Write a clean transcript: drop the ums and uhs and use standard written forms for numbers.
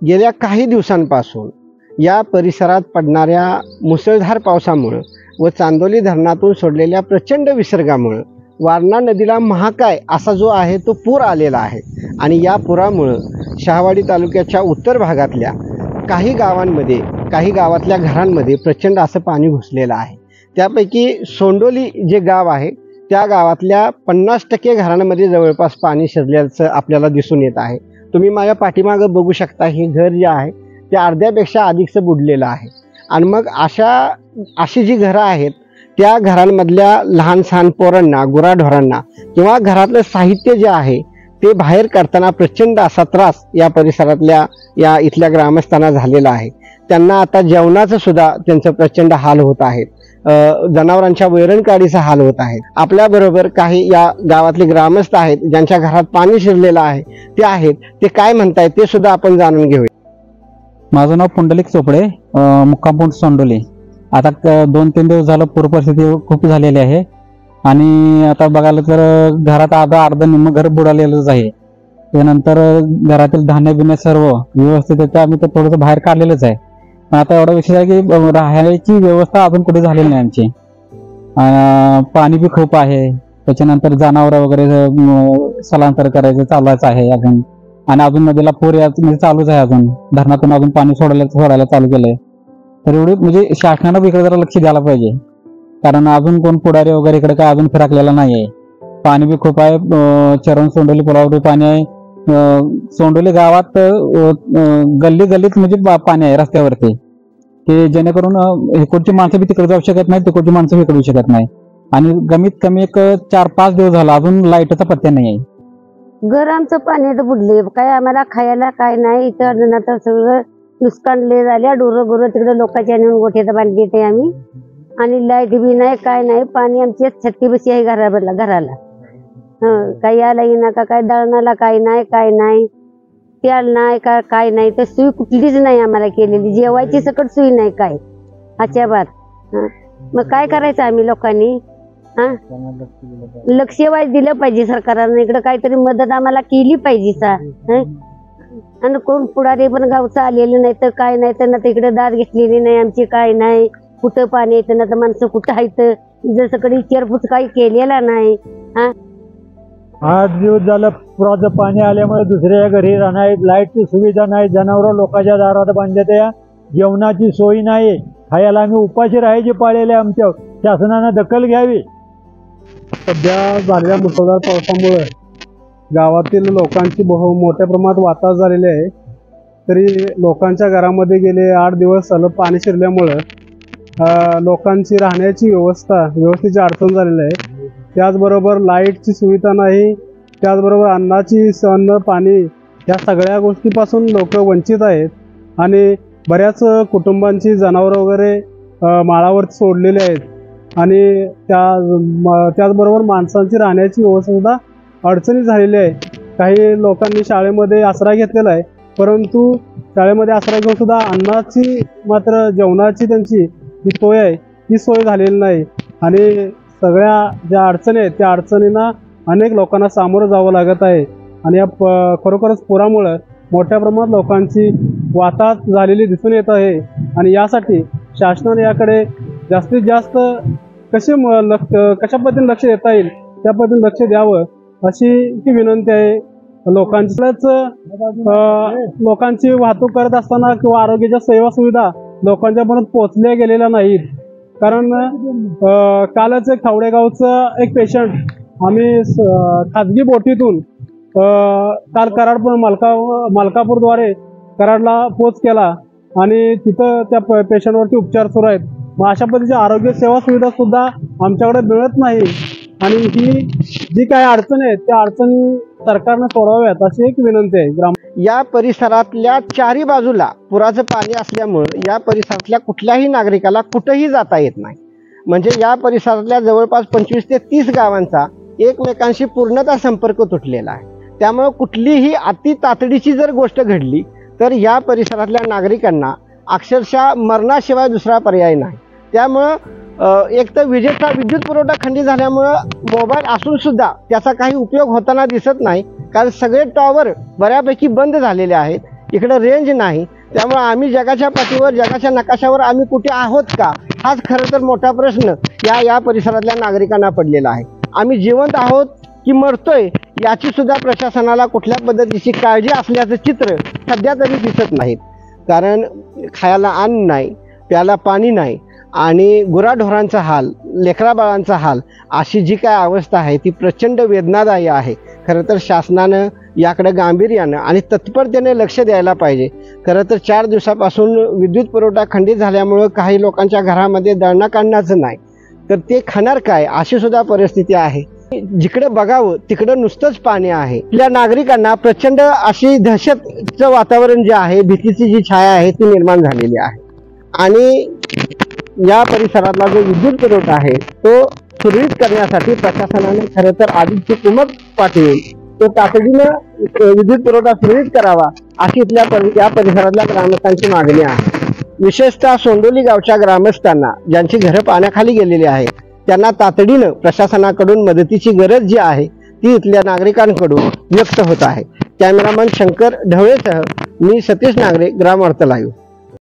गेल्या काही दिवसांपासून या परिसरात पडणाऱ्या मुसळधार पावसामुळे व चांदोली धरणातून सोडलेल्या प्रचंड विसर्गामुळे वारणा नदीला महाकाय असा जो आहे तो पूर आलेला आहे आणि या पुरामुळे शहावाडी तालुक्याच्या उत्तर भागातल्या काही गावांमध्ये काही गावातल्या घरांमध्ये प्रचंड असं पाणी घुसलेलं आहे। त्यापैकी सोंडोली जे गाव आहे त्या गावातल्या 50% घरांमध्ये जवळपास पाणी शिरल्याचं आपल्याला दिसून येत आहे। तुम्ही माझ्या पाठीमागे बघू शकता, हे घर जे आहे ते अर्ध्यापेक्षा अधिकचं बुडलेलं आहे आणि मग अशी जी घरं आहेत त्या घरांमधल्या लहान सहान पोरांना, गुराढोरांना किंवा घरातलं साहित्य जे आहे ते बाहेर काढताना प्रचंड असा त्रास या परिसरातल्या या इथल्या ग्रामस्थांना झालेला आहे। त्यांना आता जेवणाचं सुद्धा त्यांचं प्रचंड हाल होत आहेत, जनावरांच्या वैरणकाडीचा हाल होत आहे। आपल्याबरोबर काही या गावातले ग्रामस्थ आहेत ज्यांच्या घरात पाणी शिरलेलं आहे ते काय म्हणतायत ते सुद्धा आपण जाणून घेऊया। माझं नाव पुंडलिक चोपडे, मुक्काम पोस्ट सोंडोली। आता 2-3 दिवस झालं पूर परिस्थिती खूप झालेली आहे आणि आता बघायला तर घरात अर्ध निम्म घर बुडालेलंच आहे। त्यानंतर घरातील धान्य बिन्य सर्व व्यवस्थित आम्ही तर थोडंसं बाहेर काढलेलंच आहे, पण आता एवढा विषय आहे की राहण्याची व्यवस्था अजून कुठे झालेली नाही आमची। पाणी बी खूप आहे, त्याच्यानंतर जनावर वगैरे स्थलांतर करायचं चालूच आहे अजून, आणि अजून नदीला पूर म्हणजे चालूच आहे, अजून धरणातून अजून पाणी सोडायला चालू केलंय। तर एवढी म्हणजे शासनानं इकडे जरा लक्ष द्यायला पाहिजे, कारण अजून कोण पुढारी वगैरे इकडे काय अजून फिरकलेला नाहीये। पाणी बी खूप आहे, चरण सोंडोली पुलावर पाणी आहे, सोंडोली गावात गल्लीत म्हणजे पाणी आहे रस्त्यावरती, की जेणेकरून इकडची माणसं बी तिकडे जाऊ शकत नाही, तिकडची माणसं बी इकडे येऊ शकत नाही। आणि कमीत कमी एक 4-5 दिवस झाला अजून लाईटचा पत्ता नाही आहे। घर आमचं पाण्यात बुडले, काय आम्हाला खायला काय नाही, इथं अजून आता सगळं नुकसानले झाल्या। डोरं तिकडे लोकांच्या नेऊन गोठ्यात बांधली येते आम्ही, आणि लाईट बी नाही काय नाही, पाणी आमची छत्ती बशी आहे घराला। काही यायला येईना का, काय दळणाला काय नाही तेल नाही का काय नाही, तर सुई कुठलीच नाही आम्हाला केलेली, जेवायची सकट सुई नाही काय अच्याबात। मग काय करायचं आम्ही लोकांनी? लक्ष दिलं पाहिजे सरकारने, इकडे काहीतरी मदत आम्हाला केली पाहिजे आणि कोण पुढारी पण गावचं आलेलं नाही तर काय नाही, तर ना इकडे दाद घेतलेली नाही आमची, काय नाही कुठं पाणी येतं ना, तर माणसं कुठं आहेत जसं कडे विचारपूस काही केलेला नाही। 8 दिवस झालं पुराचं पाणी आल्यामुळे दुसऱ्या घरी राहणार, लाईटची सुविधा नाही, जनावर लोकांच्या दारात बांधण्यात या, जेवणाची सोय नाही, खायला आम्ही उपाशी राहायची पाळलेले आमच्या, शासनानं दखल घ्यावी। सध्या झालेल्या मुसळधार पावसामुळे गावातील लोकांची मोठ्या प्रमाणात वाताहत झालेली आहे। तरी लोकांच्या घरामध्ये गेले 8 दिवस झालं पाणी शिरल्यामुळं लोकांची राहण्याची व्यवस्थेची अडचण झालेली आहे। त्याचबरोबर लाईटची सुविधा नाही, त्याचबरोबर अन्न पाणी या सगळ्या गोष्टीपासून लोक वंचित आहेत आणि बऱ्याच कुटुंबांची जनावरं वगैरे माळावर सोडलेली आहेत आणि त्याचबरोबर माणसांची राहण्याची व्यवस्था अडचणी झालेली आहे। काही लोकांनी शाळेमध्ये आसरा घेतलेला आहे, परंतु शाळेमध्ये आसरा घेऊन सुद्धा अन्नाची मात्र जेवणाची त्यांची जी सोय आहे ती सोय झालेली नाही आणि सगळ्या ज्या अडचणी आहेत त्या अडचणींना अनेक लोकांना सामोरं जावं लागत आहे आणि या खरोखरच पुरामुळे मोठ्या प्रमाणात लोकांची वाताहत झालेली दिसून येत आहे आणि यासाठी शासनाने याकडे जास्तीत जास्त कशा पद्धतीने लक्ष देता येईल त्या पद्धतीने लक्ष द्यावं अशी ही विनंती आहे। लोकांची वाहतूक करत असताना किंवा आरोग्याच्या सेवा सुविधा लोकांच्यापर्यंत पोहोचल्या गेलेल्या नाहीत, कारण कालच एक खावडेगावचं एक पेशंट आम्ही खाजगी बोटीतून काल मालकापूरद्वारे कराडला पोच केला आणि तिथं त्या पेशंटवरती उपचार सुरू आहेत। मग अशा पद्धतीची आरोग्य सेवा सुविधा सुद्धा आमच्याकडे मिळत नाही आणि ही जी काही अडचणी आहेत त्या अडचणी सरकारने सोडवाव्यात अशी एक विनंती आहे। या परिसरातल्या चारी बाजूला पुराचं पाणी असल्यामुळे या परिसरातल्या कुठल्याही नागरिकाला कुठेही जाता येत नाही, म्हणजे या परिसरातल्या जवळपास 25 ते 30 गावांचा एकमेकांशी पूर्णतः संपर्क तुटलेला आहे। त्यामुळे कुठलीही अति तातडीची जर गोष्ट घडली तर या परिसरातल्या नागरिकांना अक्षरशः मरणाशिवाय दुसरा पर्याय नाही। त्यामुळं एक तर विद्युत पुरवठा खंडित झाल्यामुळं मोबाईल असून सुद्धा त्याचा काही उपयोग होताना दिसत नाही, कारण सगळे टॉवर बऱ्यापैकी बंद झालेले आहेत। इकडं रेंज नाही, त्यामुळे आम्ही जगाच्या पाठीवर जगाच्या नकाशावर आम्ही कुठे आहोत का, हाच खरं तर मोठा प्रश्न या परिसरातल्या नागरिकांना पडलेला आहे. आम्ही जिवंत आहोत की मरतोय याची सुद्धा प्रशासनाला कुठल्या पद्धतीची काळजी असल्याचं चित्र सध्या तरी दिसत नाहीत. कारण खायला अन्न नाही, प्यायला पाणी नाही आणि गुराढोरांचा हाल, लेकराबाळांचा हाल, अशी जी काय अवस्था आहे ती प्रचंड वेदनादायी आहे. खरं तर शासनानं याकडे गांभीर्यानं आणि तत्परतेने लक्ष द्यायला पाहिजे. खरं तर 4 दिवसापासून विद्युत पुरवठा खंडित झाल्यामुळं काही लोकांच्या घरामध्ये दळणं काढण्याचं नाही, तर ते खाणार काय अशी सुद्धा परिस्थिती आहे. जिकडे बघावं तिकडं नुसतंच पाणी आहे. आपल्या नागरिकांना प्रचंड अशी दहशतचं वातावरण जे आहे, भीतीची जी छाया आहे ती निर्माण झालेली आहे. आणि या परिसरातला जो विद्युत पुरवठा आहे तो सुरळीत करण्यासाठी प्रशासनाने खरं तर आधीची कुमक पाठवून तो तातडीनं विद्युत पुरवठा सुरळीत करावा अशी या परिसरातल्या ग्रामस्थांची मागणी आहे. विशेषतः सोंडोली गावच्या ग्रामस्थांना ज्यांची घरं पाण्याखाली गेलेली आहेत त्यांना तातडीनं प्रशासनाकडून मदतीची गरज जी आहे ती इथल्या नागरिकांकडून व्यक्त होत आहे. कॅमेरामन शंकर ढवळेसह मी सतीश नागरे, ग्रामवार्ता लाईव्ह.